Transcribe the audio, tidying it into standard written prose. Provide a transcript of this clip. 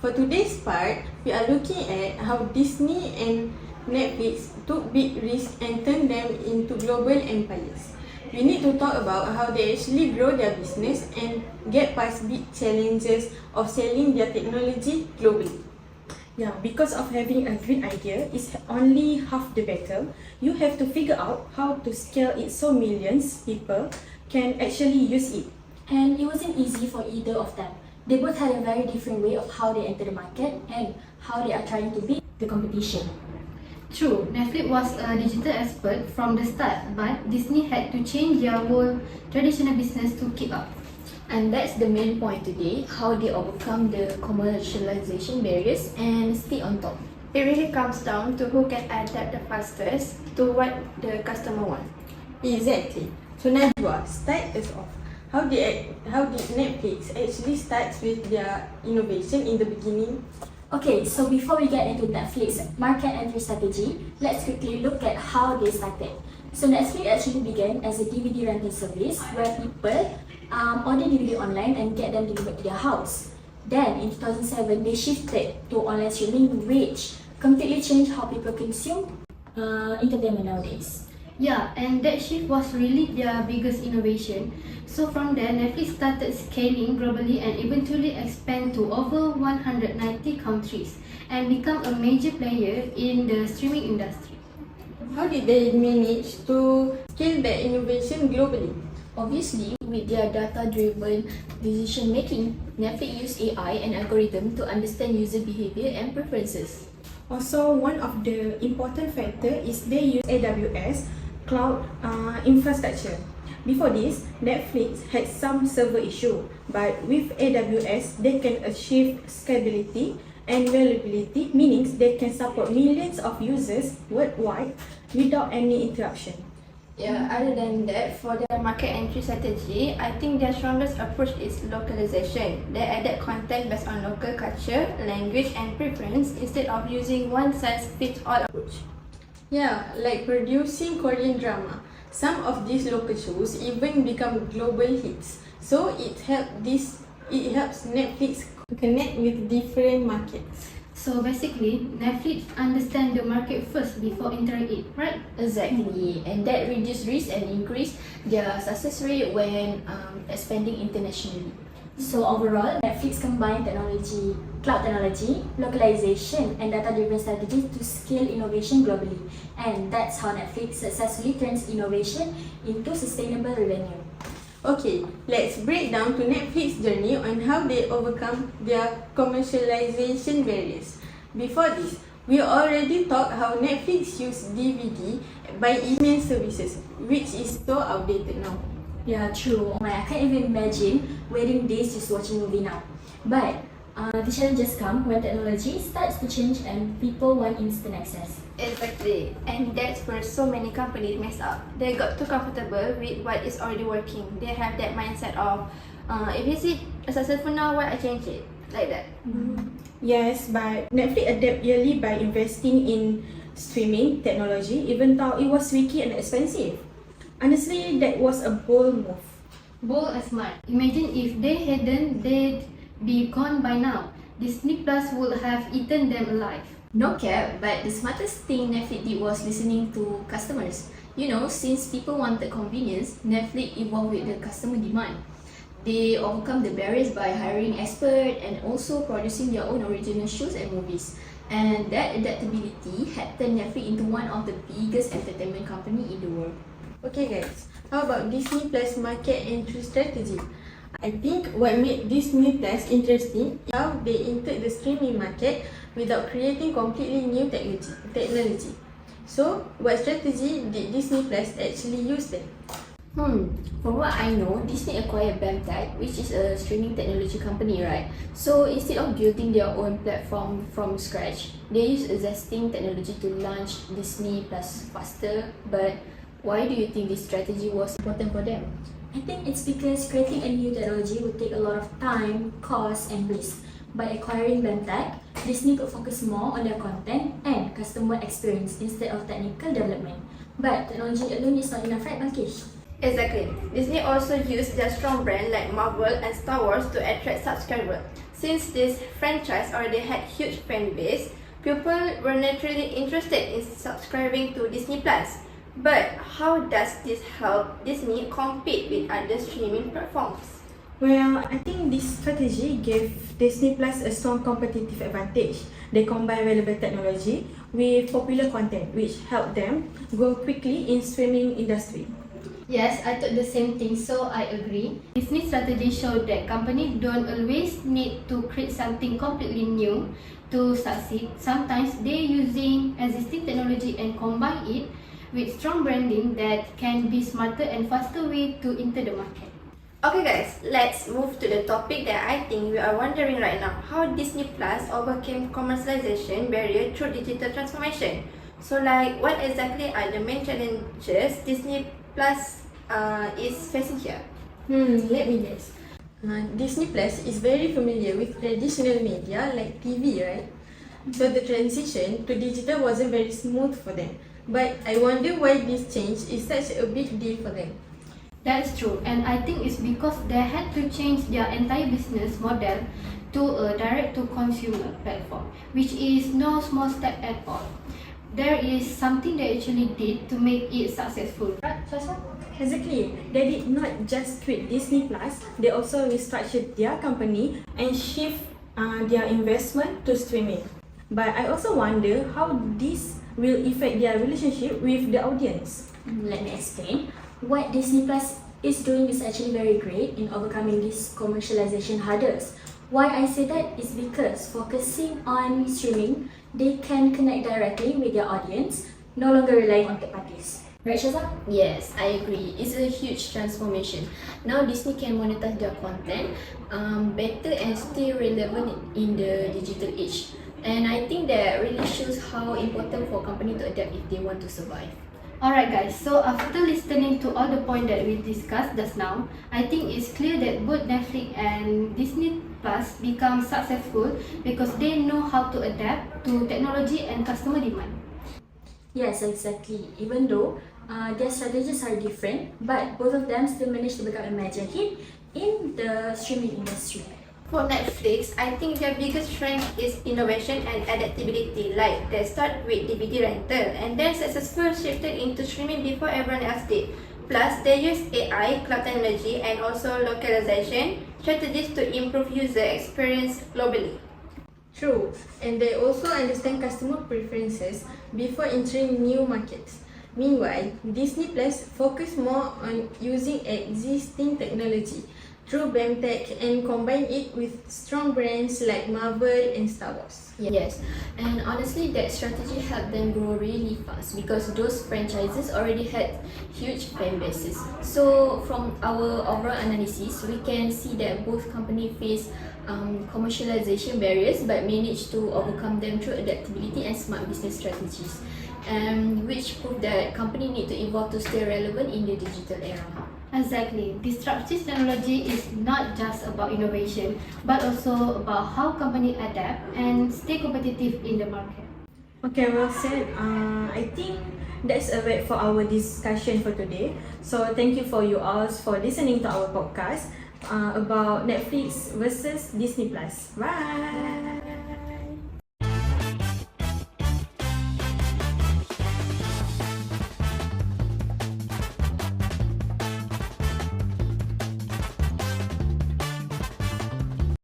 For today's part, we are looking at how Disney and Netflix took big risks and turned them into global empires. We need to talk about how they actually grow their business and get past big challenges of selling their technology globally. Yeah, because of having a great idea is only half the battle. You have to figure out how to scale it so millions people can actually use it. And it wasn't easy for either of them. They both had a very different way of how they enter the market and how they are trying to beat the competition. True, Netflix was a digital expert from the start, but Disney had to change their whole traditional business to keep up. And that's the main point today, how they overcome the commercialization barriers and stay on top. It really comes down to who can adapt the fastest to what the customer wants. Exactly. So Najwa, start us off. How did Netflix actually start with their innovation in the beginning? Okay, so before we get into Netflix market entry strategy, let's quickly look at how they started. So Netflix actually began as a DVD rental service where people order DVD online and get them delivered to their house. Then in 2007, they shifted to online streaming, which completely changed how people consume entertainment nowadays. Yeah, and that shift was really their biggest innovation. So from there, Netflix started scaling globally and eventually expand to over 190 countries and become a major player in the streaming industry. How did they manage to scale their innovation globally? Obviously, with their data-driven decision-making, Netflix used AI and algorithm to understand user behavior and preferences. Also, one of the important factors is they use AWS cloud infrastructure. Before this, Netflix had some server issue, but with AWS, they can achieve scalability and reliability, meaning they can support millions of users worldwide without any interruption. Yeah, other than that, for their market entry strategy, I think their strongest approach is localization. They added content based on local culture, language, and preference instead of using one-size-fits-all approach. Yeah, like producing Korean drama. Some of these local shows even become global hits. So it helps Netflix connect with different markets. So basically, Netflix understand the market first before entering it, right? Exactly, and that reduced risk and increased their success rate when expanding internationally. So overall, Netflix combined technology, cloud technology, localization, and data-driven strategy to scale innovation globally. And that's how Netflix successfully turns innovation into sustainable revenue. Okay, let's break down to Netflix's journey on how they overcome their commercialization barriers. Before this, we already talked how Netflix used DVD by email services, which is so outdated now. Yeah, true. I can't even imagine waiting days just watching movie now. But the challenges come when technology starts to change and people want instant access. Exactly, and that's where so many companies mess up. They got too comfortable with what is already working. They have that mindset of, if it's successful now, why I change it? Like that. Yes, but Netflix adapt yearly by investing in streaming technology, even though it was tricky and expensive. Honestly, that was a bold move. Bold and smart. Imagine if they hadn't, they'd be gone by now. Disney Plus would have eaten them alive. No cap, but the smartest thing Netflix did was listening to customers. You know, since people wanted convenience, Netflix evolved with the customer demand. They overcome the barriers by hiring experts and also producing their own original shows and movies. And that adaptability had turned Netflix into one of the biggest entertainment companies in the world. Okay guys, how about Disney Plus market entry strategy? I think what made Disney Plus interesting is how they entered the streaming market without creating completely new technology. So, what strategy did Disney Plus actually use then? From what I know, Disney acquired BANDARAYA, which is a streaming technology company, right? So instead of building their own platform from scratch, they used existing technology to launch Disney Plus faster. But why do you think this strategy was important for them? I think it's because creating a new technology would take a lot of time, cost, and risk. By acquiring BANDARAYA, Disney could focus more on their content and customer experience instead of technical development. But technology alone is not enough, right, Balgish? Exactly. Disney also used their strong brand like Marvel and Star Wars to attract subscribers. Since this franchise already had huge fan base, people were naturally interested in subscribing to Disney Plus. But how does this help Disney compete with other streaming platforms? Well, I think this strategy gave Disney Plus a strong competitive advantage. They combine relevant technology with popular content, which helped them grow quickly in streaming industry. Yes, I thought the same thing, so I agree. Disney strategy showed that companies don't always need to create something completely new to succeed. Sometimes they're using existing technology and combine it with strong branding that can be smarter and faster way to enter the market. Okay guys, let's move to the topic that I think we are wondering right now. How Disney Plus overcame commercialization barrier through digital transformation. So like, what exactly are the main challenges Disney Plus is facing here? Let me guess. Disney Plus is very familiar with traditional media like TV, right? So the transition to digital wasn't very smooth for them. But I wonder why this change is such a big deal for them. That's true, and I think it's because they had to change their entire business model to a direct-to-consumer platform, which is no small step at all. There is something they actually did to make it successful. Right, Sasha? Exactly. They did not just quit Disney Plus, they also restructured their company and shift their investment to streaming. But I also wonder how this will affect their relationship with the audience. Let me explain. What Disney Plus is doing is actually very great in overcoming these commercialization hurdles. Why I say that is because focusing on streaming, they can connect directly with their audience, no longer relying on third parties. Right, Shaza? Yes, I agree. It's a huge transformation. Now Disney can monetize their content better and stay relevant in the digital age. And I think that really shows how important for a company to adapt if they want to survive. Alright guys, so after listening to all the points that we discussed just now, I think it's clear that both Netflix and Disney Plus become successful because they know how to adapt to technology and customer demand. Yes, exactly. Even though their strategies are different, but both of them still managed to become a major hit in the streaming industry. For Netflix, I think their biggest strength is innovation and adaptability. Like, they start with DVD rental and then successfully shifted into streaming before everyone else did. Plus, they use AI, cloud technology, and also localization strategies to improve user experience globally. True, and they also understand customer preferences before entering new markets. Meanwhile, Disney Plus focus more on using existing technology through BAMTech and combine it with strong brands like Marvel and Star Wars. Yes, and honestly that strategy helped them grow really fast because those franchises already had huge fan bases. So from our overall analysis, we can see that both companies face commercialization barriers but managed to overcome them through adaptability and smart business strategies, which prove that companies need to evolve to stay relevant in the digital era. Exactly. Disruptive technology is not just about innovation, but also about how companies adapt and stay competitive in the market. Okay, well said. I think that's a wrap for our discussion for today. So thank you for you all for listening to our podcast about Netflix versus Disney Plus. Bye.